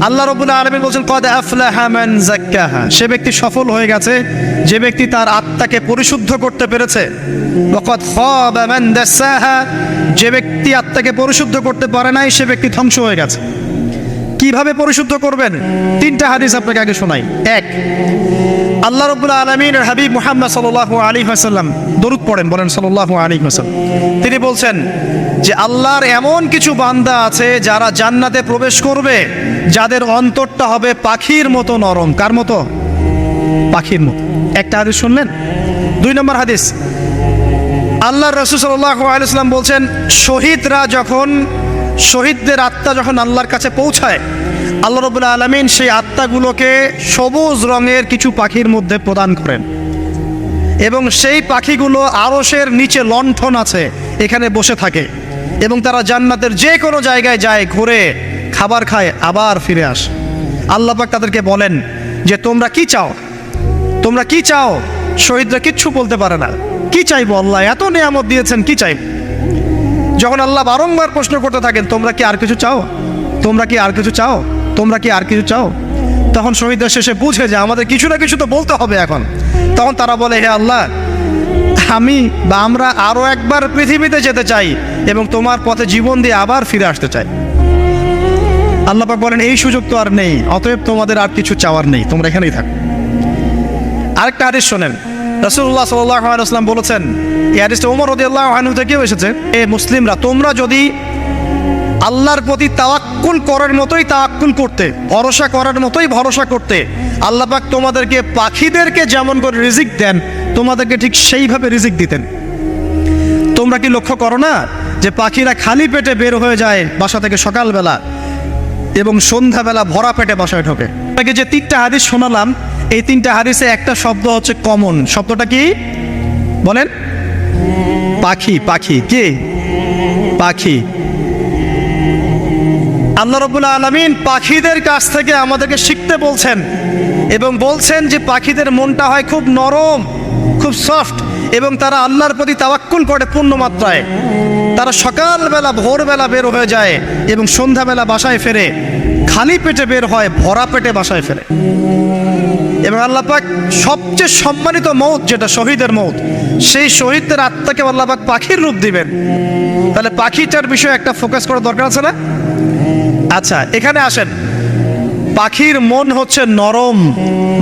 আল্লাহ রাব্বুল আলামিন বলেন ক্বাদ আফলাহা মান যাক্কাহা, সে ব্যক্তি সফল হয়ে গেছে যে ব্যক্তি তার আত্মাকে পরিশুদ্ধ করতে পেরেছে। ওয়া ক্বাদ খাবা মান দাসাহা, যে ব্যক্তি আত্মাকে পরিশুদ্ধ করতে পারে নাই সে ব্যক্তি ধ্বংস হয়ে গেছে। কিভাবে পরিশুদ্ধ করবেন? তিনটা হাদিস আপনাকে আগে শোনাই। এক, আল্লাহ রাব্বুল আলামিনের হাবিব মুহাম্মদ সাল্লাল্লাহু আলাইহি ওয়াসাল্লাম দরুদ পড়েন, বলেন সাল্লাল্লাহু আলাইহি ওয়াসাল্লাম। তিনি বলছেন যে আল্লাহর এমন কিছু বান্দা আছে যারা জান্নাতে প্রবেশ করবে যাদের অন্তরটা হবে পাখির মতো নরম। কার মতো? পাখির মতো। একটা হাদিস শুনলেন। দুই নম্বর হাদিস, আল্লাহর রাসূল সাল্লাল্লাহু আলাইহি ওয়াসাল্লাম বলছেন শহীদরা যখন, শহীদদের আত্মা যখন আল্লাহর কাছে পৌঁছায়, আল্লাহ রাব্বুল আলামিন সেই আত্মাগুলোকে সবুজ রঙের কিছু পাখির মধ্যে প্রদান করেন এবং সেই পাখিগুলো আরশের নিচে লণ্ঠন আছে এখানে বসে থাকে এবং তারা জান্নাতের যে কোনো জায়গায় যায়, ঘুরে খাবার খায়, আবার ফিরে আসে। আল্লাহ পাক তাদেরকে বলেন যে তোমরা কি চাও, তোমরা কি চাও? শহীদরা কিচ্ছু বলতে পারে না। কি চাইবো? আল্লাহ এত নিয়ামত দিয়েছেন, কি চাইব? যখন আল্লাহ বারংবার প্রশ্ন করতে থাকেন তোমরা কি আর কিছু চাও, তোমরা কি আর কিছু চাও, তোমরা কি আর কিছু চাও, তখন শহীদরা শেষে বুঝে যে আমাদের কিছু না কিছু তো বলতে হবে এখন। তখন তারা বলে হে আল্লাহ, আমি বা আমরা আরো একবার পৃথিবীতে যেতে চাই এবং তোমার পথে জীবন দিয়ে আবার ফিরে আসতে চাই। আল্লাহ পাক বলেন এই সুযোগ তো আর নেই, অতএব তোমাদের আর কিছু চাওয়ার নেই, তোমরা এখানেই থাকো। আরেকটা হাদিস শোনেন, রাসূলুল্লাহ সাল্লাল্লাহু আলাইহি ওয়াসাল্লাম বলেছেন, এই হাদিসটা ওমর রাদিয়াল্লাহু আনহু থেকেও এসেছে, এ মুসলিমরা তোমরা যদি আল্লাহর প্রতি তাওয়াক্কুল করার মতোই তাওয়াক্কুল করতে, ভরসা করার মতোই ভরসা করতে, আল্লাহ পাক তোমাদেরকে পাখিদেরকে যেমন করে রিজিক দেন তোমাদেরকে ঠিক সেইভাবে রিজিক দিতেন। তোমরা কি লক্ষ্য করো না যে পাখিরা খালি পেটে বের হয়ে যায় বাসা থেকে সকালবেলা এবং সন্ধ্যাবেলা ভরা পেটে বাসায় ঢোকে? আপনাকে যে তিনটা হাদিস শোনালাম এই তিনটা হাদিসে একটা শব্দ হচ্ছে কমন। শব্দটা কি বলেন? পাখি। পাখি কি? পাখি। আল্লাহ রাব্বুল আলামিন পাখিদের কাছ থেকে আমাদেরকে শিখতে বলছেন এবং বলছেন যে পাখিদের মনটা হয় খুব নরম, খুব সফট এবং তারা আল্লাহর প্রতি তাওয়াক্কুল করে পূর্ণ মাত্রায়। তারা সকালবেলা ভোরবেলা বের হয়ে যায় এবং সন্ধ্যাবেলা বাসায় ফেরে, খালি পেটে বের হয়, ভরা পেটে বাসায় ফেরে। এবং আল্লাহ পাক সবচেয়ে সম্মানিত মৌত যেটা শহীদের মৌত, সেই শহীদদের আত্মাকে আল্লাহ পাক পাখির রূপ দিবেন। তাহলে পাখিটার বিষয়ে একটা ফোকাস করার দরকার আছে না? আচ্ছা, এখানে আসেন। পাখির মন হচ্ছে নরম,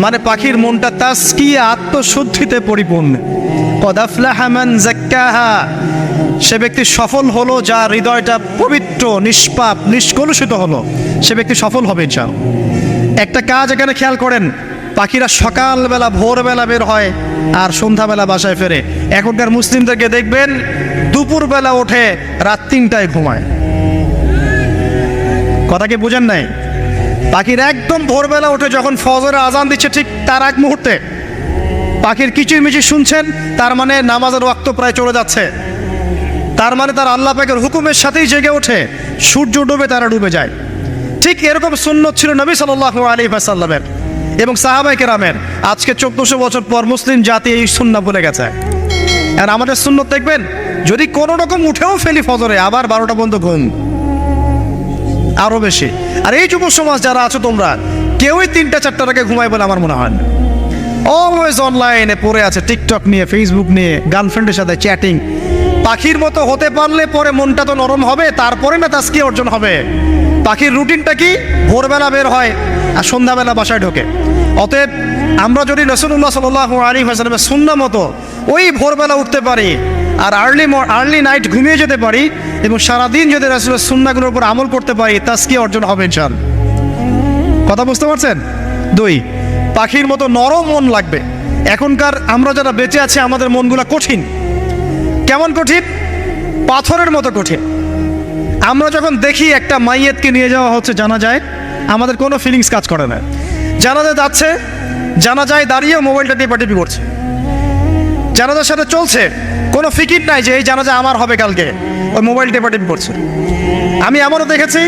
মানে পাখির মনটা তাসকিয়া, আত্মশুদ্ধিতে পরিপূর্ণ। ক্বাদ আফলাহা মান যাক্কাহা, সে ব্যক্তি সফল হলো যার হৃদয়টা পবিত্র, নিষ্পাপ, নিষ্কলুষিত হলো, সে ব্যক্তি সফল হবে ইনশাআল্লাহ। একটা কাজ এখানে খেয়াল করেন, পাখিরা সকালবেলা ভোরবেলা বের হয় আর সন্ধ্যাবেলা বাসায় ফেরে। এখনকার মুসলিমদেরকে দেখবেন দুপুরবেলা ওঠে, রাত 3টায় ঘুমায়। কথা কি বুঝেন নাই? পাখির একদম ভোরবেলা উঠে যখন ফজরের আজান দিচ্ছে ঠিক তার এক মুহূর্তে পাখির কিচিরমিচির শুনছেন, তার মানে নামাজের ওয়াক্ত প্রায় চলে যাচ্ছে। তার মানে তার আল্লাহ পাকের হুকুমের সাথেই জেগে ওঠে, সূর্য ডুবে তারা ডুবে যায়। ঠিক এরকম সুন্নত ছিল নবী সাল্লাল্লাহু আলাইহি ওয়াসাল্লামের এবং সাহাবায়ে কেরামের। আজকে 1400 বছর পর মুসলিম জাতি এই সুন্নাহ ভুলে গেছে। আর আমাদের সুন্নত দেখবেন, যদি কোনো রকম উঠেও ফেলি ফজরে, আবার 12টা পর্যন্ত ঘুম, আরো বেশি। আর এই যুব সমাজ যারা আছো তোমরা কেউই 3টা-4টার আগে ঘুমায় বলে আমার মনে হয় না। অলওয়েজ অনলাইনে পড়ে আছে, টিকটক নিয়ে, ফেসবুক নিয়ে, গার্লফ্রেন্ডের সাথে চ্যাটিং। পাখির মতো হতে পারলে পরে মনটা তো নরম হবে, তারপরে না তাসকিয়া অর্জন হবে। পাখির রুটিনটা কি? ভোরবেলা বের হয় আর সন্ধ্যাবেলা বাসায় ঢোকে। অতএব আমরা যদি রাসূলুল্লাহ সাল্লাল্লাহু আলাইহি ওয়াসাল্লামের সুন্নাহ মতো ওই ভোরবেলা উঠতে পারি আর আর্লি নাইট ঘুমিয়ে যেতে পারি এবং সারাদিন যদি রাসূলের সুন্নাহগুলোর উপর আমল করতে পারি, তাসকিয়া অর্জন হবে ইনশাআল্লাহ। কথা বুঝতে পারছেন? 2, পাখির মতো নরম মন লাগবে। এখনকার আমরা যারা বেঁচে আছি আমাদের মনগুলো কঠিন। কেমন কঠিন? পাথরের মতো কঠিন। আমরা যখন দেখি একটা মাইয়েতকে নিয়ে যাওয়া হচ্ছে জানাজায়, আমাদের কোনো ফিলিংস কাজ করে না। জানাজা যাচ্ছে, জানাজায় দাঁড়িয়ে মোবাইলটা টিপাটিপি করছে। জানাজার সাথে চলছে, কোনো ফিকির নাই যে এই জানাজা আমার হবে কালকে, ওই মোবাইল টেপাটিপি করছে। আমি এমনও দেখেছি,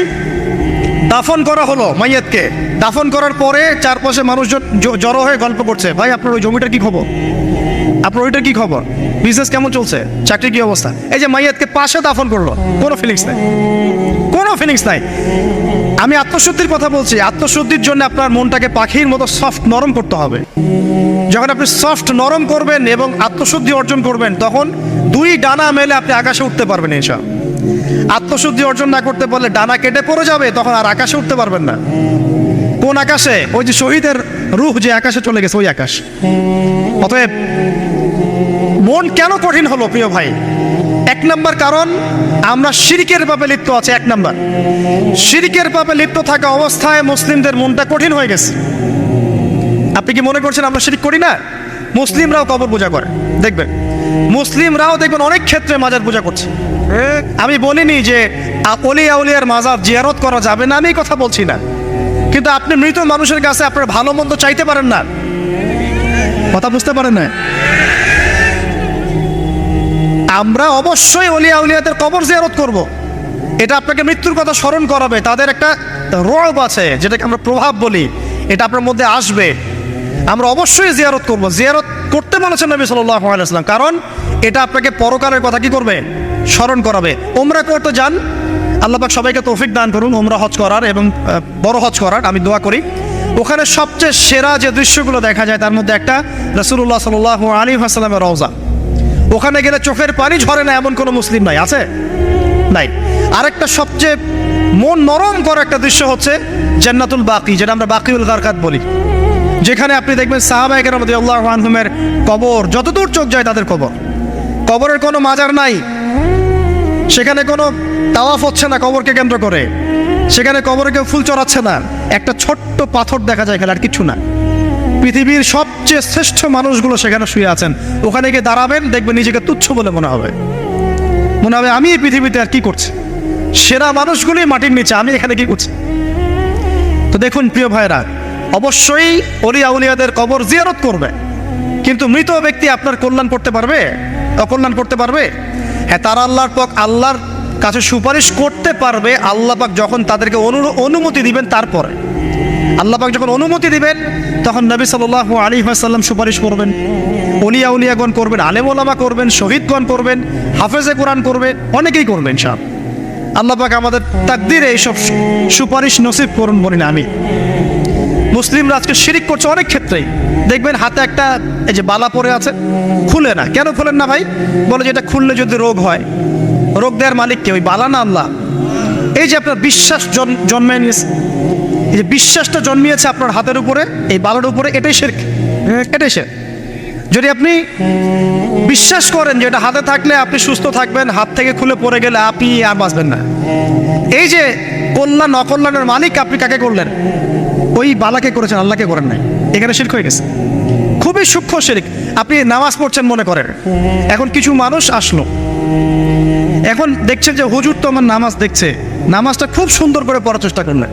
দাফন করা হলো মাইয়াতকে, দাফন করার পরে চারপাশে মানুষজন জড়ো হয়ে গল্প করছে, ভাই আপনার ওই জমিটার কি খবর, আপনার ওইটার কি খবর, বিজনেস কেমন চলছে, চাকরির কি অবস্থা। এই যে মাইয়াতকে পাশে দাফন করলো, কোনো ফিলিংস নাই, কোনো ফিলিংস নাই। আমি আত্মশুদ্ধির কথা বলছি। আত্মশুদ্ধির জন্য আপনার মনটাকে পাখির মতো সফট নরম করতে হবে। যখন আপনি সফট নরম করবেন এবং আত্মশুদ্ধি অর্জন করবেন, তখন দুই ডানা মেলে আপনি আকাশে উঠতে পারবেন। এসব আত্মশুদ্ধি অর্জন না করতে পারলে ডানা কেটে পড়ে যাবে, তখন আর আকাশে উঠতে পারবেন না। কোন আকাশে? ওই যে শহীদের রূহ যে আকাশে চলে গেছে, ওই আকাশ। অতএব মন কেন কঠিন হলো প্রিয় ভাই? এক নম্বর কারণ, আমরা শিরকের পাপে লিপ্ত আছে। এক নম্বর, শিরকের পাপে লিপ্ত থাকা অবস্থায় মুসলিমদের মনটা কঠিন হয়ে গেছে। আপনি কি মনে করছেন আমরা শিরক করি না? মুসলিমরাও কবর পূজা করে, দেখবেন মুসলিমরাও দেখবেন অনেক ক্ষেত্রে মাজার পূজা করছে। আমি বলিনি যে অলি আউলিয়ার মাজার জিয়ারত করা যাবে না, আমি এই কথা বলছি না, কিন্তু আপনি মৃত মানুষের কাছে আপনার ভালো মন্দ চাইতে পারেন না। কথা বুঝতে পারেন না? আমরা অবশ্যই অলি আউলিয়াদের কবর জিয়ারত করব। এটা আপনাকে মৃত্যুর কথা স্মরণ করাবে। তাদের একটা রব আছে, যেটাকে আমরা প্রভাব বলি, এটা আপনার মধ্যে আসবে। আমরা অবশ্যই জিয়ারত করব। জিয়ারত করতে বলেছেন নবী সাল্লাল্লাহু আলাইহি ওয়াসাল্লাম, কারণ এটা আপনাকে পরকালের কথা কি করবে? স্মরণ করাবে। ওমরা করতে যান, আল্লাহ পাক সবাইকে তৌফিক দান করুন ওমরা হজ করার এবং বড় হজ করার, আমি দোয়া করি। ওখানে সবচেয়ে সেরা যে দৃশ্যগুলো দেখা যায়, তার মধ্যে একটা রাসূলুল্লাহ সাল্লাল্লাহু আলাইহি ওয়াসাল্লামের রওজা। ওখানে গেলে চোখের পানি ঝরে না এমন কোনো মুসলিম নাই, আছে? নাই। আরেকটা সবচেয়ে মন নরম করা একটা দৃশ্য হচ্ছে জান্নাতুল বাকি, যেটা আমরা বাকিউল গারকাত বলি, যেখানে আপনি দেখবেন সাহাবায়ে কেরাম রাদিয়াল্লাহু আনহুমের কবর, যতদূর চোখ যায় তাদের কবর। কবরের কোনো মাজার নাই, সেখানে কোনো তাওয়াফ হচ্ছে না কবরকে কেন্দ্র করে, সেখানে কবরে কেউ ফুল চড়াচ্ছে না, একটা ছোট্ট পাথর দেখা যায়, খেলে আর কিছু না। পৃথিবীর সবচেয়ে শ্রেষ্ঠ মানুষগুলো সেখানে শুয়ে আছেন। ওখানে গিয়ে দাঁড়াবেন, দেখবেন নিজেকে তুচ্ছ বলে মনে হবে আমি এই পৃথিবীতে আর কি করছি। সেরা মানুষগুলি মাটির নিচে, আমি এখানে কি করছি? তো দেখুন প্রিয় ভাইরা, অবশ্যই অলি আউলিয়াদের কবর জিয়ারত করবে, কিন্তু মৃত ব্যক্তি আপনার কল্যাণ করতে পারবে? অকল্যাণ করতে পারবে? হ্যাঁ, তারা আল্লাহর কাছে সুপারিশ করতে পারবে আল্লাহ পাক যখন তাদেরকে অনুমতি দিবেন। তারপরে আল্লাহ পাক যখন অনুমতি দিবেন, তখন নবী সাল্লাল্লাহু আলাইহি ওয়াসাল্লাম সুপারিশ করবেন, ওলিয়া উলিয়াগণ করবেন, আলেম ওলামা করবেন, শহীদগণ করবেন, হাফেজে কোরআন করবে, অনেকেই করবেন সব। আল্লাহ পাক আমাদের তাকদিরে এইসব সুপারিশ নসিব করুন বলি না আমি। মুসলিমরা আজকে শিরিক করছে অনেক ক্ষেত্রেই। দেখবেন হাতে একটা এই যে বালা পরে আছে, খুলে না। কেন খুলেন না ভাই? বলে যে এটা খুললে যদি রোগ হয়। রোগ দেওয়ার মালিক কে? ওই বালা না আল্লাহ? এই যে আপনার বিশ্বাস জন্মে নিয়েছে, এই যে বিশ্বাসটা জন্মিয়েছে আপনার হাতের উপরে, এই বালার উপরে, এটাই শিরক, এটাই শিরক। যদি আপনি বিশ্বাস করেন যে এটা হাতে থাকলে আপনি সুস্থ থাকবেন, হাত থেকে খুলে পড়ে গেলে আপনি আর বাঁচবেন না, এই যে কল্যাণ অকল্যাণের মালিক আপনি কাকে করলেন? ওই বালাকে করেছেন, আল্লাহকে করেন নাই। এখানে শিরক হয়ে গেছে, খুবই সূক্ষ্ম শিরক। আপনি নামাজ পড়ছেন মনে করেন, এখন কিছু মানুষ আসলো, এখন দেখছেন যে হুজুর তো আমার নামাজ দেখছে, নামাজটা খুব সুন্দর করে পড়ার চেষ্টা করলেন,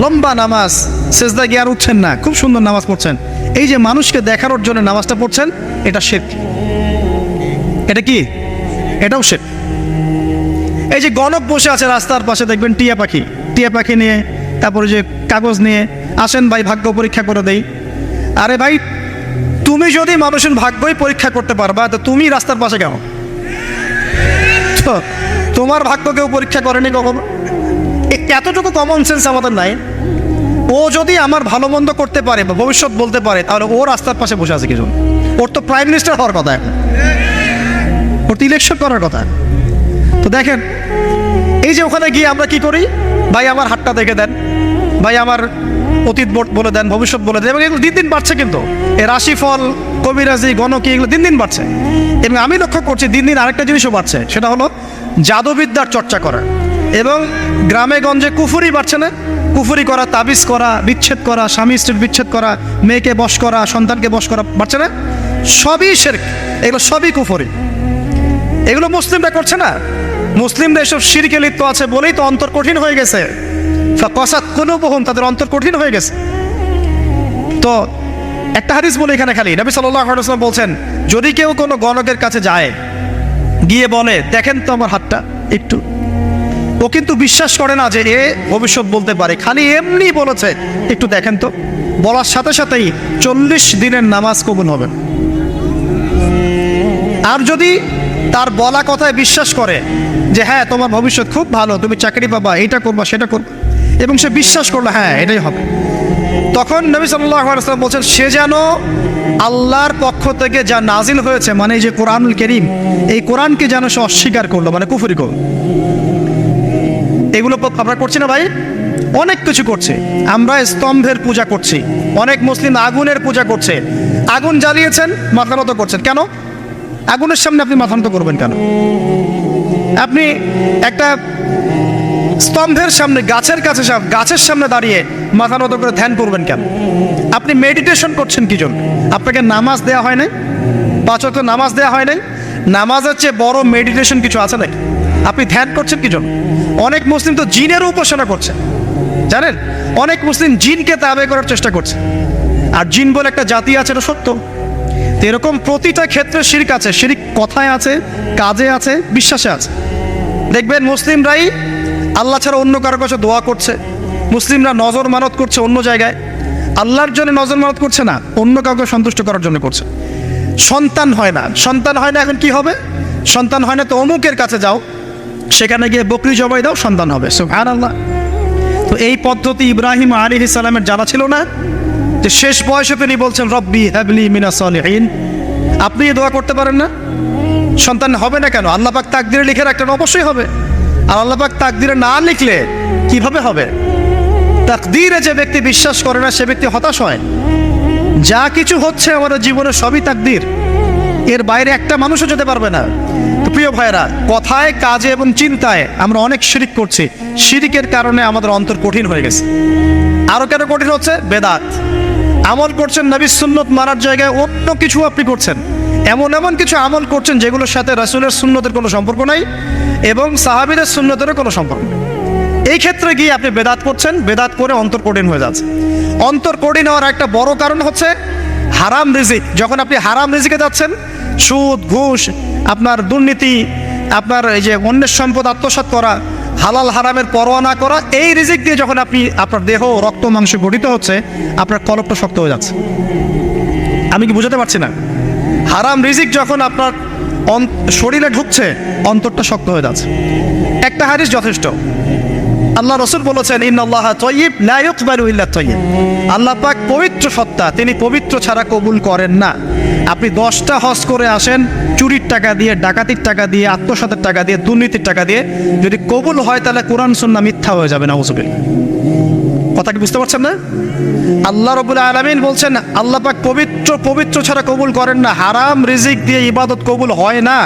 লম্বা নামাজ, সেজদা গিয়ে আর উঠছেন না, খুব সুন্দর নামাজ পড়ছেন। এই যে মানুষকে দেখানোর জন্য নামাজটা পড়ছেন, এটা শিরক। এটা কি? এটাও শিরক। এই যে গণক বসে আছে রাস্তার পাশে, দেখবেন টিয়া পাখি নিয়ে, তারপরে যে কাগজ নিয়ে আসেন, ভাই ভাগ্য পরীক্ষা করে দেই। আরে ভাই, তুমি যদি মানুষের ভাগ্যই পরীক্ষা করতে পারবা, তো তুমি রাস্তার পাশে কেন? তো তোমার ভাগ্য কেউ পরীক্ষা করেনি কখনো? এতটুকু কমন সেন্স আমাদের নাই। ও যদি আমার ভালো মন্দ করতে পারে বা ভবিষ্যৎ বলতে পারে, তাহলে ও রাস্তার পাশে বসে আছে কিছু? ওর তো প্রাইম মিনিস্টার হওয়ার কথা, ওর তো ইলেকশন করার কথা। তো দেখেন, এই যে ওখানে গিয়ে আমরা কি করি? ভাই আমার হাতটা দেখে দেন, ভাই আমার অতীত বলে দেন, ভবিষ্যৎ বলে দেন। এবং এগুলো দিন দিন বাড়ছে, কিন্তু এই রাশিফল, কবিরাজি, গণকি, এগুলো দিন দিন বাড়ছে। এবং আমি লক্ষ্য করছি দিন দিন আরেকটা জিনিসও বাড়ছে, সেটা হলো জাদুবিদ্যার চর্চা করা। এবং গ্রামে গঞ্জে কুফুরি বাড়ছে না? কুফুরি করা, তাবিজ করা, বিচ্ছেদ করা, স্বামী স্ত্রীর বিচ্ছেদ করা, মেয়েকে বশ করা, সন্তানকে বশ করা বাড়ছে না? সবই শিরক, এগুলো সবই কুফুরি। এগুলো মুসলিমরা করছে না। মুসলিমরা এসব শিরকে লিপ্ত আছে বলেই তো অন্তর কঠিন হয়ে গেছে। ফাকাসাত কুলুবুহুম, তাদের অন্তর কঠিন হয়ে গেছে। তো একটা হাদিস বলে এখানে খালি, নবী সাল্লাল্লাহু আলাইহি ওয়াসাল্লাম বলছেন, যদি কেউ কোনো গণকের কাছে যায়, গিয়ে বলে দেখেন তো আমার হাতটা একটু, ও কিন্তু বিশ্বাস করে না যে এ ভবিষ্যৎ বলতে পারে, খালি এমনি বলেছে একটু দেখেন তো, বলার সাথে সাথেই 40 দিনের নামাজ কবুল হবে। আর যদি তার বলা কথায় বিশ্বাস করে যে হ্যাঁ তোমার ভবিষ্যৎ খুব ভালো, তুমি চাকরি পাবা, এইটা করবা সেটা করবা, এবং সে বিশ্বাস করলো হ্যাঁ এটাই হবে, তখন নবী সাল্লাল্লাহু আলাইহি ওয়াসাল্লাম বলছেন সে যেন আল্লাহর পক্ষ থেকে যা নাজিল হয়েছে, মানে এই যে কোরআনুল কারীম, এই কোরআনকে যেন সে অস্বীকার করলো, মানে কুফরি করলো। এগুলো আমরা করছি না ভাই? অনেক কিছু করছে। আমরা স্তম্ভের পূজা করছি, অনেক মুসলিম আগুনের পূজা করছে। আগুন জ্বালিয়েছেন, মাথা নত করছেন কেন? আগুনের সামনে আপনি মাথা নত করবেন কেন? আপনি একটা স্তম্ভের সামনে, গাছের কাছে, গাছের সামনে দাঁড়িয়ে মাথা নত করে ধ্যান করবেন কেন? আপনি মেডিটেশন করছেন কি জন্য? আপনাকে নামাজ দেওয়া হয় নাই? 5 ওয়াক্ত নামাজ দেওয়া হয় নাই? নামাজের চেয়ে বড় মেডিটেশন কিছু আছে নাকি? আপনি ধ্যান করছেন কি জন্য? অনেক মুসলিম তো জিনেরও উপাসনা করছে, জানেন? অনেক মুসলিম জিনকে তাবে করার চেষ্টা করছে। আর জিন বলে একটা জাতি আছে, এটা সত্য। তো এরকম প্রতিটা ক্ষেত্রে শিরক আছে। শিরক কথায় আছে, কাজে আছে, বিশ্বাসে আছে। দেখবেন মুসলিমরাই আল্লাহ ছাড়া অন্য কারো কাছে দোয়া করছে, মুসলিমরা নজর মানত করছে অন্য জায়গায়, আল্লাহর জন্য নজর মানত করছে না, অন্য কাউকে সন্তুষ্ট করার জন্য করছে। সন্তান হয় না, সন্তান হয় না, এখন কি হবে? সন্তান হয় না তো অমুকের কাছে যাও, সেখানে গিয়ে বকরি জবাই দাও, সন্তান হবে। সুবহানাল্লাহ। তো এই পদ্ধতি ইব্রাহিম আলাইহিস সালামের জানা ছিল না, যে শেষ বয়সে তিনি বলছেন রব্বি হাবলি মিনাস সালিহিন। আপনি এই দোয়া করতে পারেন না? সন্তান হবে না কেন? আল্লাহ পাক তাকদিরে লিখে রাখলেন, অবশ্যই হবে। আর আল্লাহ পাক তাকদিরে না লিখলে কিভাবে হবে? তাকদিরে যে ব্যক্তি বিশ্বাস করে না সে ব্যক্তি হতাশ হয়। যা কিছু হচ্ছে আমাদের জীবনে সবই তাকদির, এর বাইরে একটা মানুষও যেতে পারবে না। তো প্রিয় ভাইরা, কথায়, কাজে এবং চিন্তায় আমরা অনেক শিরিক করছি। শিরিকের কারণে আমাদের অন্তর কঠিন হয়ে গেছে। আরো কেন কঠিন হচ্ছে? বেদাত। আমল করছেন নবীর সুন্নত মানার জায়গায় অন্য কিছু আপনি করছেন, এমন এমন কিছু আমল করছেন যেগুলোর সাথে রাসূলের সুন্নতের কোনো সম্পর্ক নাই এবং সাহাবীদের সুন্নতেরও কোনো সম্পর্ক নেই। এই ক্ষেত্রে গিয়ে আপনি বেদাত করছেন, বেদাত করে অন্তর কঠিন হয়ে যাচ্ছে। অন্তর কঠিন হওয়ার একটা বড় কারণ হচ্ছে হারাম রিজিক। যখন আপনি হারাম রিজিকে যাচ্ছেন, সুদ, ঘুষ, আপনার দুর্নীতি, আপনার এই যে অন্যের সম্পদ আত্মসাৎ করা, হালাল হারামের পরোয়া না করা, এই রিজিক দিয়ে যখন আপনি, আপনার দেহ রক্ত মাংস গঠিত হচ্ছে, আপনার কলবটা শক্ত হয়ে যাচ্ছে। আমি কি বুঝাতে পারছি না? হারাম রিজিক যখন আপনার শরীরে ঢুকছে, অন্তরটা শক্ত হয়ে যাচ্ছে। একটা হাদিস যথেষ্ট। আল্লাহ রাসূল বলেছেন ইন্নাল্লাহা তাইয়্যিব লা ইকবালু ইল্লা তাইয়্যিব। আল্লাহ পাক পবিত্র সত্তা, তিনি পবিত্র ছাড়া কবুল করেন না। আপনি 10টা হজ করে আসেন, চুরির টাকা দিয়ে, ডাকাতির টাকা দিয়ে, আত্মসাতের টাকা দিয়ে, দুর্নীতির টাকা দিয়ে, যদি কবুল হয় তাহলে কোরআন সুন্নাহ মিথ্যা হয়ে যাবে। নাউযুবিল্লাহ। কথা কি বুঝতে পারছেন না? আল্লাহ রাব্বুল আলামিন বলছেন আল্লাহ পাক পবিত্র ছাড়া কবুল করেন না। হারাম রিজিক দিয়ে ইবাদত কবুল হয় না।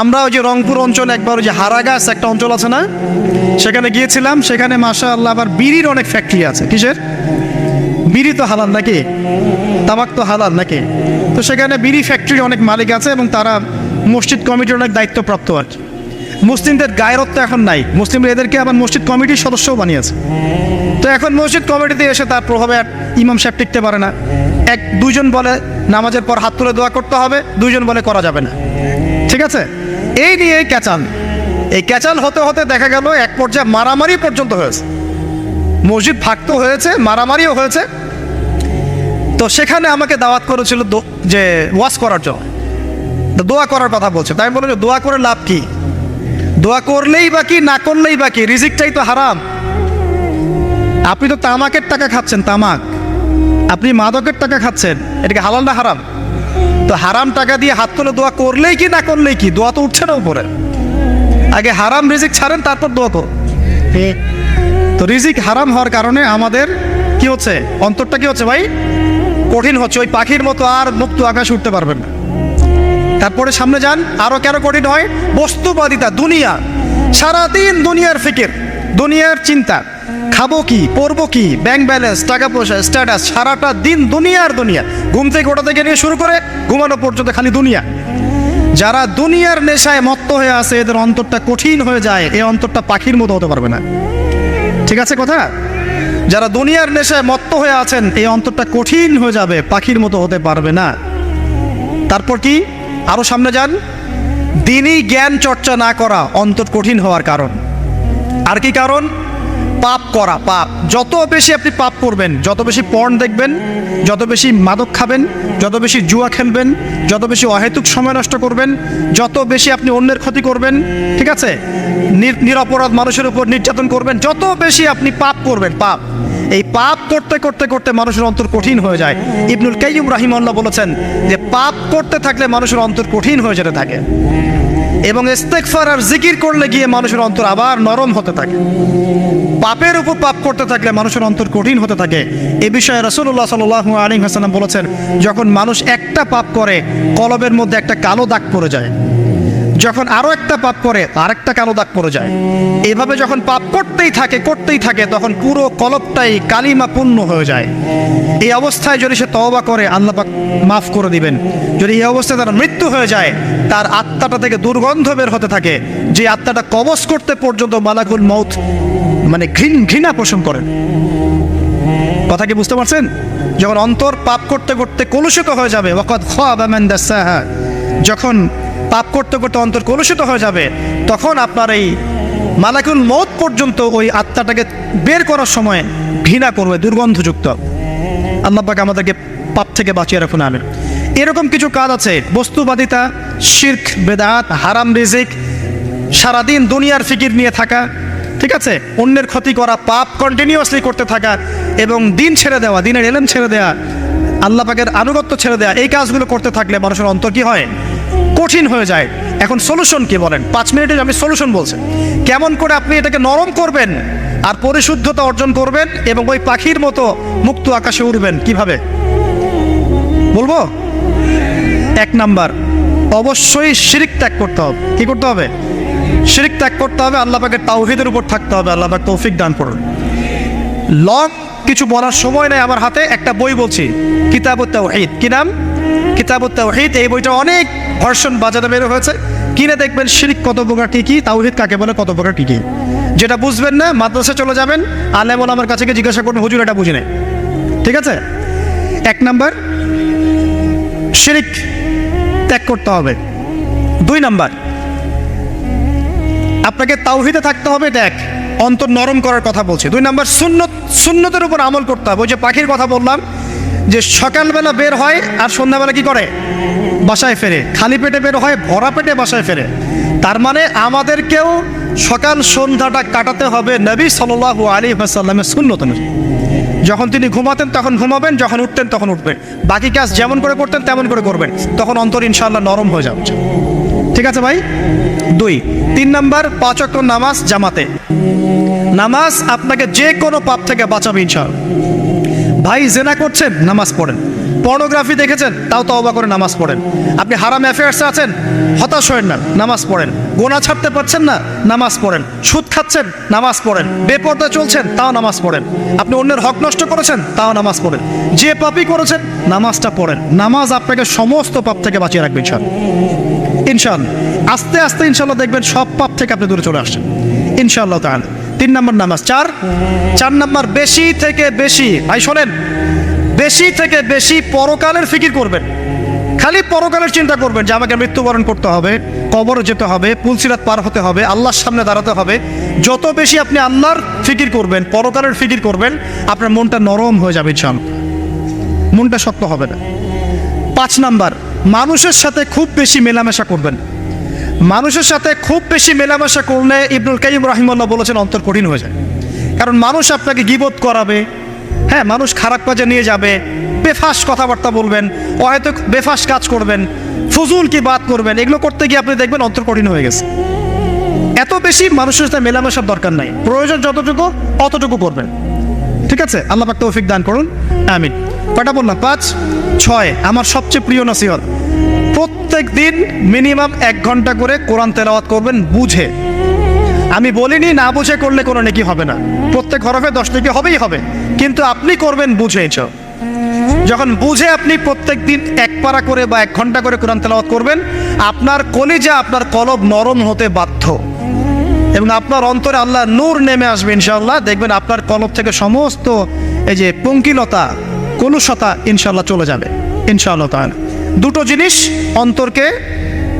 আমরা ওই যে রংপুর অঞ্চলে একবার ওই যে হারাগাছ একটা অঞ্চল আছে না, সেখানে গিয়েছিলাম। সেখানে মাশাআল্লাহ আবার বিড়ির অনেক ফ্যাক্টরি আছে। কিসের? বিড়ি তো হালাল নাকি? তামাক তো হালাল নাকি? তো সেখানে বিড়ি ফ্যাক্টরি অনেক মালিক আছে এবং তারা মসজিদ কমিটির অনেক দায়িত্বপ্রাপ্ত আর কি। মুসলিমদের গায়রত্ব এখন নাই, মুসলিমরা এদেরকে আবার মসজিদ কমিটির সদস্যও বানিয়েছে। তো এখন মসজিদ কমিটিতে এসে তার প্রভাবে ইমাম সাহেব টিকতে পারে না। দুইজন বলে নামাজের পর হাত তুলে দোয়া করতে হবে, দুইজন বলে করা যাবে না। ঠিক আছে? এই নিয়ে এই ক্যাচাল হতে হতে দেখা গেল এক পর্যায়ে মারামারি পর্যন্ত হয়েছে। মসজিদ ভাগ হয়েছে, মারামারিও হয়েছে। তো সেখানে আমাকে দাওয়াত করেছিল যে ওয়াজ করার জন্য, দোয়া করার কথা বলছে। তাই আমি বললাম যে দোয়া করে লাভ কি? দোয়া করলেই বা কি, না করলেই বা কি? রিজিকটাই তো হারাম। আপনি তো তামাকের টাকা খাচ্ছেন, তামাক। আপনি মাদকের টাকা খাচ্ছেন, এটাকে হালাল না হারাম? তো হারাম টাকা দিয়ে হাত তুলে দোয়া করলেই কি, না করলেই কি? দোয়া তো উঠছে না উপরে। আগে হারাম রিজিক ছাড়েন, তারপর দোয়া করুন। তো রিজিক হারাম হওয়ার কারণে আমাদের কি হচ্ছে? অন্তরটা কি হচ্ছে ভাই? কঠিন হচ্ছে। ওই পাখির মতো আর মুক্ত আকাশে উঠতে পারবেন না। তারপরে সামনে যান, আরো কেন কঠিন হয়? বস্তুবাদিতা, দুনিয়া। সারাদিন দুনিয়ার ফিকির, দুনিয়ার চিন্তা, খাবো কি, পরবো কি, ব্যাংক ব্যালেন্স, টাকা পয়সা, স্ট্যাটাস, সারাটা দিন দুনিয়ার দুনিয়া। ঘুম থেকে ওঠা থেকে নিয়ে শুরু করে ঘুমানো পর্যন্ত খালি দুনিয়া। যারা দুনিয়ার নেশায় মত্ত হয়ে আছে, এদের অন্তরটা কঠিন হয়ে যায়। এই অন্তরটা পাখির মতো হতে পারবে না। ঠিক আছে কথা? যারা দুনিয়ার নেশায় মত্ত হয়ে আছেন, এই অন্তরটা কঠিন হয়ে যাবে, পাখির মতো হতে পারবে না। তারপর কি? আরো সামনে যান। দিনই জ্ঞান চর্চা না করা অন্তর কঠিন হওয়ার কারণ। আর কি কারণ? পাপ করা, পাপ যত বেশি আপনি পাপ করবেন, যত বেশি পর্ন দেখবেন, যত বেশি মাদক খাবেন, যত বেশি জুয়া খেলবেন, যত বেশি অহেতুক সময় নষ্ট করবেন, যত বেশি আপনি অন্যের ক্ষতি করবেন, ঠিক আছে, নিরপরাধ মানুষের উপর নির্যাতন করবেন, যত বেশি আপনি পাপ করবেন, পাপ, এই পাপ করতে করতে করতে মানুষের অন্তর কঠিন হয়ে যায়। ইবনুল কাইয়্যিম রাহিমাহুল্লাহ বলেছেন যে পাপ করতে থাকলে মানুষের অন্তর কঠিন হয়ে যেতে থাকে, এবং ইস্তেগফার আর জিকির করলে গিয়ে মানুষের অন্তর আবার নরম হতে থাকে। পাপের উপর পাপ করতে থাকলে মানুষের অন্তর কঠিন হতে থাকে। এ বিষয়ে রাসূলুল্লাহ সাল্লাল্লাহু আলাইহি ওয়াসাল্লাম বলেছেন, যখন মানুষ একটা পাপ করে কলবের মধ্যে একটা কালো দাগ পড়ে যায়, যখন আরো একটা পাপ করে আরেকটা কালো দাগ পড়ে যায়, এইভাবে যখন পাপ করতেই থাকে তখন পুরো কলবটাই কালিমা পূর্ণ হয়ে যায়। এই অবস্থায় যদি সে তওবা করে আল্লাহ পাক মাফ করে দিবেন। যদি এই অবস্থায় তার মৃত্যু হয়ে যায়, তার আত্মাটা থেকে দুর্গন্ধ বের হতে থাকে, যে আত্মাটা কবজ করতে পর্যন্ত মালাকুল মউত মানে ঘৃণা পোষণ করেন। কথা কি বুঝতে পারছেন? যখন অন্তর পাপ করতে করতে কলুষিত হয়ে যাবে, ওয়াকাদ খাবা মান দাসাহা, যখন পাপ করতে করতে অন্তর কলুষিত হয়ে যাবে, তখন আপনার এই মালাকুল মউত পর্যন্ত ওই আত্মাটাকে বের করার সময় ঘৃণা করবে, দুর্গন্ধযুক্ত। আল্লাহ পাক আমাদেরকে পাপ থেকে বাঁচিয়ে রাখুন, আমিন। এরকম কিছু কাজ আছে, বস্তুবাদিতা, শিরক, বেদাত, হারাম রিজিক, সারাদিন দুনিয়ার ফিকির নিয়ে থাকা, ঠিক আছে, অন্যের ক্ষতি করা, পাপ কন্টিনিউয়াসলি করতে থাকা, এবং দিন ছেড়ে দেওয়া, দিনের এলেম ছেড়ে দেওয়া, আল্লাহ পাকের আনুগত্য ছেড়ে দেওয়া, এই কাজগুলো করতে থাকলে মানুষের অন্তর কি হয়? কঠিন হয়ে যায়। এখন সলিউশন কি বলেন? 5 মিনিটে আমি সলিউশন বলছি, কেমন করে আপনি এটাকে নরম করবেন আর পরিশুদ্ধতা অর্জন করবেন এবং ওই পাখির মতো মুক্ত আকাশে উড়বেন। কিভাবে বলবো? 1 নাম্বার, অবশ্যই শিরক ত্যাগ করতে হবে। কি করতে হবে? শিরক ত্যাগ করতে হবে, আল্লাহ পাকের তাওহীদের উপর থাকতে হবে। আল্লাহ পাক তৌফিক দান করুন। লং কিছু বলার সময় নেই আমার হাতে, একটা বই বলছি, কিতাবুত তাওহীদ। কি নাম? কিতাবুত তাওহীদ। এই বইটা অনেক ভার্সন বাজারে বের হয়েছে, কিনে দেখবেন শিরক কত প্রকার, কি তাওহীদ কাকে বলে, কত প্রকার, কি যেটা বুঝবেন না মাদ্রাসায় চলে যাবেন, আলেম ওলামার কাছে গিয়ে জিজ্ঞাসা করবেন, হুজুর এটা বুঝি নাই। ঠিক আছে? 1 নাম্বার, শিরক ত্যাগ করতে হবে। 2 নাম্বার, আপনাকে তাওহীদে থাকতে হবে, এটা এক, অন্তর নরম করার কথা বলছি। 2 নাম্বার, সুন্নতের উপর আমল করতে হবে। ওই যে পাখির কথা বললাম, যে সকালবেলা বের হয় আর সন্ধ্যাবেলা কি করে? বাসায় ফেরে। খালি পেটে বের হয়, ভরা পেটে বাসায় ফেরে। তার মানে আমাদেরকেও সকাল সন্ধ্যাটা কাটাতে হবে নবী সাল্লাল্লাহু আলাইহি ওয়াসাল্লামের সুন্নত অনুযায়ী। যখন তিনি ঘুমাতেন তখন ঘুমাবেন, যখন উঠতেন তখন উঠবেন, বাকি কাজ যেমন করে করতেন তেমন করে করবেন, তখন অন্তর ইনশাআল্লাহ নরম হয়ে যাবে। ঠিক আছে ভাই? 2। 3 নাম্বার, 5 ওয়াক্ত নামাজ জামাতে। নামাজ আপনাকে যে কোনো পাপ থেকে বাঁচাবে ইনশাআল্লাহ। ভাই জেনা করছেন, নামাজ পড়েন। পর্নোগ্রাফি দেখেছেন, তাও তওবা করে নামাজ পড়েন। আপনি হারাম অ্যাফেয়ার্সে আছেন, হতাশ হয়েন না, নামাজ পড়েন। গোনা ছাড়তে পারছেন না, নামাজ পড়েন। সুদ খাচ্ছেন, নামাজ পড়েন। বেপরদা চলছেন, তাও নামাজ পড়েন। আপনি অন্যের হক নষ্ট করেছেন, তাও নামাজ পড়েন। যে পাপই করেছেন, নামাজটা পড়েন। নামাজ আপনাকে সমস্ত পাপ থেকে বাঁচিয়ে রাখবে ইনশাআল্লাহ। ইনশাআল্লাহ আস্তে আস্তে ইনশাআল্লাহ দেখবেন সব পাপ থেকে আপনি দূরে চলে আসছেন ইনশাআল্লাহ তাআলা। 3 নাম্বার নামাজ। 4 নাম্বার, বেশি থেকে বেশি, ভাই শোনেন, বেশি থেকে বেশি পরকালের ফিকির করবেন। খালি পরকালের চিন্তা করবেন যে আমাকে মৃত্যুবরণ করতে হবে, কবরে যেতে হবে, পুলসিরাত পার হতে হবে, আল্লাহর সামনে দাঁড়াতে হবে। যত বেশি আপনি আল্লাহর ফিকির করবেন, পরকালের ফিকির করবেন, আপনার মনটা নরম হয়ে যাবে ইনশাআল্লাহ, মনটা শক্ত হবে না। 5 নাম্বার, মানুষের সাথে খুব বেশি মেলামেশা করবেন। মানুষের সাথে খুব বেশি মেলামেশা করলে ইবনুল কাইয়্যিম রাহিমাহুল্লাহ বলেছেন অন্তর কঠিন হয়ে যায়। কারণ মানুষ আপনাকে গীবত করাবে, হ্যাঁ, মানুষ খারাপ কাজে নিয়ে যাবে, বেফাস কথাবার্তা বলবেন, হয়তো বেফাস কাজ করবেন, ফুজুল কি বাত করবেন, এগুলো করতে গিয়ে আপনি দেখবেন অন্তর কঠিন হয়ে গেছে। এত বেশি মানুষের সাথে মেলামেশার দরকার নাই, প্রয়োজন যতটুকু অতটুকু করবেন। ঠিক আছে? আল্লাহ পাক তৌফিক দান করুন, আমিন। কয়টা বললাম? 5। 6, আমার সবচেয়ে প্রিয় নসিহত, প্রত্যেক দিন মিনিমাম 1 ঘন্টা করে কোরআন তেলাওয়াত করবেন বুঝে। আমি বলিনি না বুঝে করলে কোনো নেকি হবে না, প্রত্যেক হরফে 10 নেকি হবেই হবে, কিন্তু আপনি করবেন বুঝে। যখন বুঝে আপনি প্রত্যেক দিন 1 পারা করে বা 1 ঘন্টা করে কোরআন তেলাওয়াত করবেন, আপনার কলিজা, আপনার কলব নরম হতে বাধ্য, এবং আপনার অন্তরে আল্লাহ নূর নেমে আসবে ইনশাআল্লাহ। দেখবেন আপনার কলব থেকে সমস্ত এই যে পঙ্কিলতা, কলুষতা ইনশাআল্লাহ চলে যাবে ইনশাআল্লাহ তাআলা। 2টো জিনিস অন্তরকে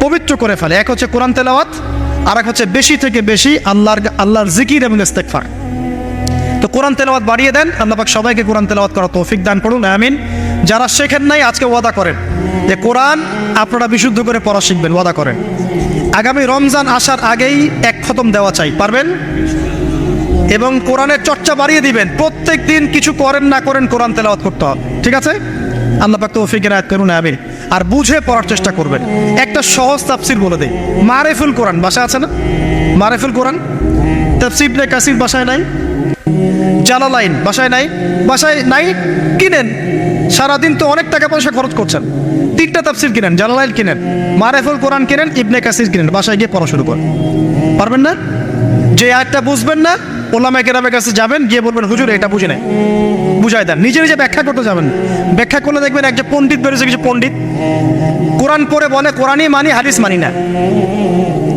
পবিত্র করে ফেলে, এক হচ্ছে কোরআন তেলাওয়াত, আর এক হচ্ছে বেশি থেকে বেশি আল্লাহর জিকির এবং ইস্তেগফার। তো কোরআন তেলাওয়াত বাড়িয়ে দেন। আল্লাহ পাক সবাইকে কোরআন তেলাওয়াত করার তৌফিক দান করুন, আমিন। যারা শেখেন নাই আজকে ওয়াদা করেন যে কোরআন আপনারা বিশুদ্ধ করে পড়া শিখবেন, ওয়াদা করেন। আগামী রমজান আসার আগেই এক খতম দেওয়া চাই, পারবেন? এবং কোরআনের চর্চা বাড়িয়ে দিবেন, প্রত্যেক দিন কিছু করেন না করেন কোরআন তেলাওয়াত করতে হবে, ঠিক আছে? আল্লাহ পাক তৌফিক এনায়েত করুন, আমিন। আর বুঝে পড়ার চেষ্টা করবেন। একটা সহজ তাফসীর বলে দেই, মারিফুল কোরআন বাসায় আছে না? মারিফুল কোরআন তাফসীর ইবনে কাসির বাসায় নাই, জালালাইন বাসায় নাই, বাসায় নাই কিনেন। সারাদিন তো অনেক টাকা পয়সা খরচ করছেন, 3টা তাফসীর কিনেন, জালালাইন কিনেন, মারিফুল কোরআন কিনেন, ইবনে কাসির কিনেন, বাসায় গিয়ে পড়া শুরু করেন। পারবেন না? যে আয়াতটা বুঝবেন না, ওলামায়ে কেরামের কাছে যাবেন, গিয়ে বলবেন হুজুর এটা বুঝে নাই, বুঝাই দেন। নিজে নিজে ব্যাখ্যা করতে যাবেন। ব্যাখ্যা করলে দেখবেন একজন পণ্ডিত বেরোছে, কিছু পণ্ডিত কোরআন পড়ে বলে কোরআনই মানি, হাদিস মানি না।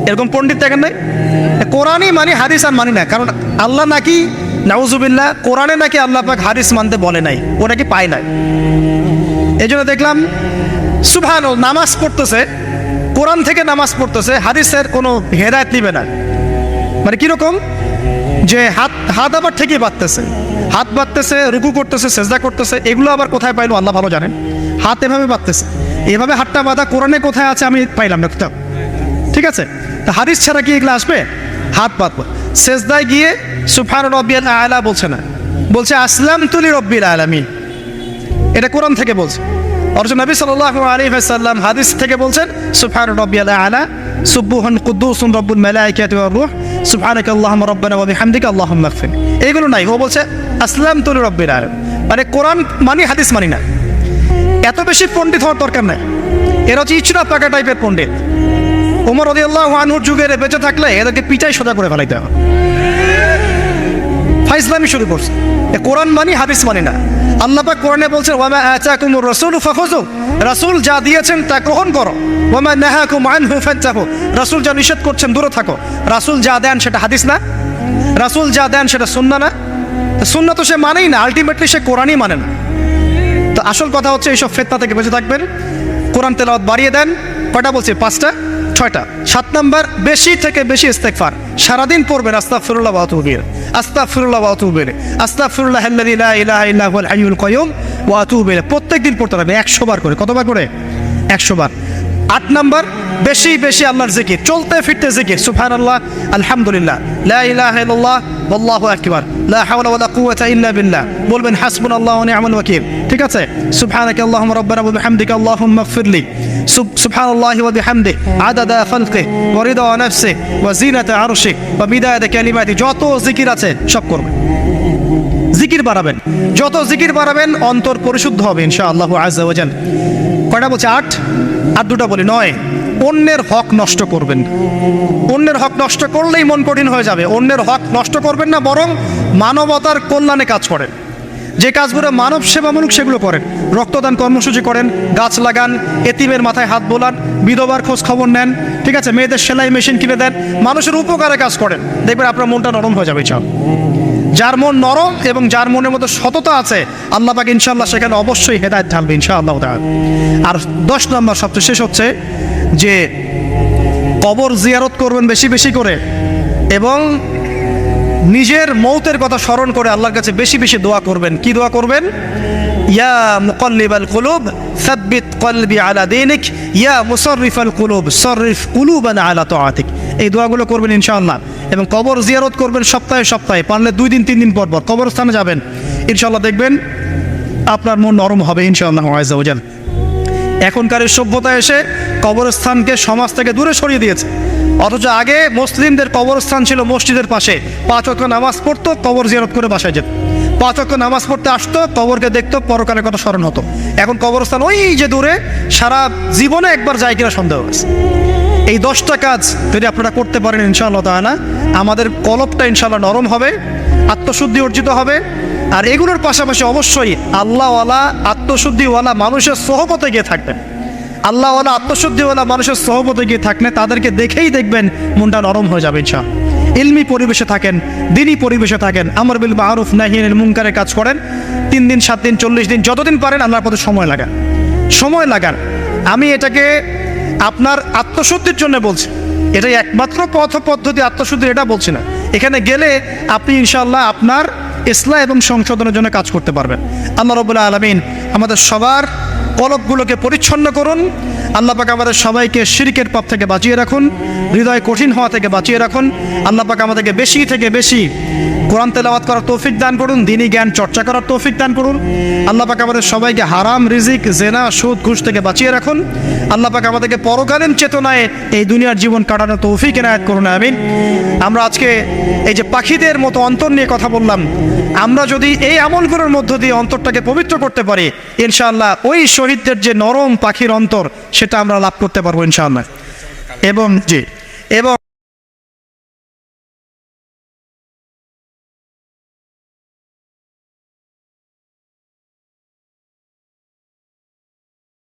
এরকম পণ্ডিত দেখেন নাই? কোরআনই মানি, হাদিস আর মানি না। কারণ আল্লাহ নাকি, নাউজুবিল্লাহ, কোরআনে নাকি আল্লাহ পাক হাদিস মানতে বলে নাই, ও নাকি পায় নাই। এই জন্য দেখলাম সুবহানাল্লাহ, নামাজ পড়তেছে, কোরআন থেকে নামাজ পড়তেছে, হাদিসের কোনো হেদায়েত নিবে না। মানে কিরকম যে হাত আবার ঠিকই বাঁধতেছে, হাত বাঁধতেছে, রুকু করতেছে, সেজদা করতেছে, এগুলো আবার কোথায় পাইলো আল্লাহ ভালো জানেন। হাত এভাবে বাঁধতেছে, এভাবে হাতটা বাঁধা কোরআনে কোথায় আছে আমি পাইলাম না কোথাও, ঠিক আছে? তা হাদিস ছাড়া কি এগুলো আসবে? হাত বাঁধবো, সেজদায় গিয়ে সুবহান রাব্বিয়াল আলা বলছে না, বলছে আসলামতু লিরাব্বিল আলামিন। এটা কোরআন থেকে বলছে। অথচ নবী সাল্লাল্লাহু আলাইহি ওয়াসাল্লাম হাদিস থেকে বলছেন সুবহান রাব্বিয়াল আলা, সুবহান কুদ্দুসুন রব্বুল মালাইকাতি ওয়ার রূহ, সুবহানাকা আল্লাহুম্মা রাব্বানা ওয়া বিহামদিকা আল্লাহুম্মা ইগফির। এগুলো নাই, ও বলছে আসলামতু লিরাব্বিল আলামিন। মানে কোরআন মানি, হাদিস মানি না। এত বেশি পণ্ডিত হওয়ার দরকার নাই, এরা হচ্ছে ইচড়া পাকা টাইপের পণ্ডিত। ওমর রাদিয়াল্লাহু আনহুর যুগে বেঁচে থাকলে এদেরকে পিটাই সোজা করে ফেলাইতে হবে। ফাইজলামি শুরু করছে, কোরআন মানি, হাদিস মানি না। আল্লাহ পাক কোরআনে বলছেন ওয়ামা আতাকুমুর রাসূলু ফাখুযু, রাসূল যা দিয়েছেন তা গ্রহণ করো। ওয়ামা নাহাকুম আনহু ফান্তাহু, রাসূল যা নিষেধ করছেন দূরে থাকো। রাসূল যা দেন সেটা হাদিস না, রাসূল যা দেন সেটা সুন্নাহ না। সুন্নাহ তো সে মানেই না, আলটিমেটলি সে কোরআনই মানে না। তো আসল কথা হচ্ছে এইসব ফিতনা থেকে বেঁচে থাকবেন, কোরআন তেলাওয়াত বাড়িয়ে দেন। কয়টা বলছি? 5টা 6টা। 7 নাম্বার, বেশি থেকে বেশি ইস্তেগফার সারাদিন পড়বেন। আস্তাগফিরুল্লাহ ওয়া আতুবু ইলাইহি, আস্তাগফিরুল্লাহ ওয়া আতুবু ইলাইহি, আস্তাগফিরুল্লাহাল্লাযী লা ইলাহা ইল্লা হুয়াল হাইয়ুল কাইয়্যুম ওয়া আতুবু ইলাইহি। প্রত্যেকদিন পড়তে হবে 100 বার করে। কতবার করে? 100 বার। 8 নাম্বার, বেশি বেশি আল্লাহর জিকির, চলতে ফিরতে জিকির, সুবহানাল্লাহ, আলহামদুলিল্লাহ, লা ইলাহা ইল্লাল্লাহ, আল্লাহু আকবার, লা হাওলা ওয়ালা কুওয়াতা ইল্লা বিল্লাহ। বলবেন হাসবুনাল্লাহু ওয়া নি'মাল ওয়াকিল, ঠিক আছে? সুবহানাকা আল্লাহুম্মা রাব্বানা ওয়া বিহামদিকা আল্লাহুম্মা ইগফিরলি, সুবহানাল্লাহি ওয়া বিহামদিহি আদাদা খালকিহি ওয়া রিদা নাফসিহি ওয়া জিনাতা আরশিহি ওয়া মিদাদা কালিমাতিহি। যত জিকির আছে সব করবেন, জিকির বাড়াবেন। যত জিকির বাড়াবেন অন্তর পরিশুদ্ধ হবে ইনশাআল্লাহু আযজা ওয়া জাল। কয়টা বলছে? 8। আর 2টা বলি। 9, অন্যের হক নষ্ট করবেন। অন্যের হক নষ্ট করলেই মন কঠিন হয়ে যাবে। অন্যের হক নষ্ট করবেন না, বরং মানবতার কল্যাণে কাজ করেন। যে কাজগুলো মানব সেবামূলক সেগুলো করেন। রক্তদান কর্মসূচি করেন, গাছ লাগান, এতিমের মাথায় হাত বোলান, বিধবার খোঁজ খবর নেন, ঠিক আছে? মেয়েদের সেলাই মেশিন কিনে দেন, মানুষের উপকারে কাজ করেন। দেখবেন আপনার মনটা নরম হয়ে যাবে। যার মন নরম এবং যার মনের মধ্যে সততা আছে, আল্লাহ পাক ইনশাআল্লাহ সেখানে অবশ্যই হেদায়েত ঢালবে ইনশাআল্লাহ তাআলা। আর 10 নম্বর সবচেয়ে শেষ হচ্ছে যে কবর জিয়ারত করবেন বেশি বেশি করে, এবং নিজের মৌতের কথা স্মরণ করে আল্লাহর কাছে বেশি বেশি দোয়া করবেন। কি দোয়া করবেন? ইয়া মুকাল্লিবাল কুলুব সাব্বিত কলবি আলা দীনিক, ইয়া মুসাররিফাল কুলুব সাররিফ কুলুবানা আলা তাআতিক। এই দোয়াগুলো করবেন ইনশাআল্লাহ। এবং কবর জিয়ারত করবেন সপ্তাহে সপ্তাহে, পারলে 2 দিন 3 দিন পর পর কবরস্থানে যাবেন। ইনশাআল্লাহ দেখবেন আপনার মন নরম হবে ইনশাআল্লাহ আযজা ওয়া জাল। এখনকার এই সভ্যতা এসে কবরস্থানকে সমাজ থেকে দূরে সরিয়ে দিয়েছে। অথচ আগে মুসলিমদের কবরস্থান ছিল মসজিদের পাশে, 5 ওয়াক্ত নামাজ পড়তো, কবর জিয়ারত করে বাসায় যেত। 5 ওয়াক্ত নামাজ পড়তে আসতো, কবরকে দেখতো, পরকালের কথা স্মরণ হতো। এখন কবরস্থান ওই যে দূরে, সারা জীবনে একবার যায় কিনা সন্দেহ আছে। এই 10টা কাজ যদি আপনারা করতে পারেন ইনশাআল্লাহ তাআলা, আমাদের কলবটা ইনশাআল্লাহ নরম হবে, আত্মশুদ্ধি অর্জিত হবে। আর এগুলোর পাশাপাশি অবশ্যই আল্লাহওয়ালা, আত্মশুদ্ধিওয়ালা মানুষের সোহবতে গিয়ে থাকবেন। আল্লাহওয়ালা, আত্মশুদ্ধিওয়ালা মানুষের সোহবতে গিয়ে থাকলে তাদেরকে দেখেই দেখবেন মনটা নরম হয়ে যাবে ইনশাআল্লাহ। ইলমি পরিবেশে থাকেন, দিনী পরিবেশে থাকেন, আমর বিল মারুফ নাহি আনিল মুনকারের কাজ করেন। 3 দিন 7 দিন 40 দিন যতদিন পারেন আল্লাহর পথে সময় লাগান, সময় লাগান। আমি এটাকে আপনার আত্মশুদ্ধির জন্য বলছি, এটাই একমাত্র পথ পদ্ধতি আত্মশুদ্ধির, এটা বলছি না। এখানে গেলে আপনি ইনশাআল্লাহ আপনার ইসলাহ এবং সংশোধনের জন্য কাজ করতে পারবেন। আল্লাহ রাব্বুল আলামিন আমাদের সবার কলবগুলোকে পরিচ্ছন্ন করুন। আল্লাহ পাক আমাদের সবাইকে শিরকের পাপ থেকে বাঁচিয়ে রাখুন, হৃদয় কঠিন হওয়া থেকে বাঁচিয়ে রাখুন। আল্লাহ পাক আমাদেরকে বেশি থেকে বেশি কোরআন তেলাওয়াত করার তৌফিক দান করুন, দ্বীনি জ্ঞান চর্চা করার তৌফিক দান করুন। আল্লাহ পাক আমাদের সবাইকে হারাম রিজিক, জেনা, সুদ, ঘুষ থেকে বাঁচিয়ে রাখুন। আল্লাহ পাক আমাদেরকে পরকালীন চেতনায় এই দুনিয়ার জীবন কাটানোর তৌফিক এনায়েত করুন, আমিন। আমরা আজকে এই যে পাখিদের মতো অন্তর নিয়ে কথা বললাম, আমরা যদি এই আমলগুলোর মধ্য দিয়ে অন্তরটাকে পবিত্র করতে পারি, ইনশাআল্লাহ ওই শহীদদের যে নরম পাখির অন্তর, সেটা আমরা লাভ করতে পারবো ইনশাআল্লাহ। এবং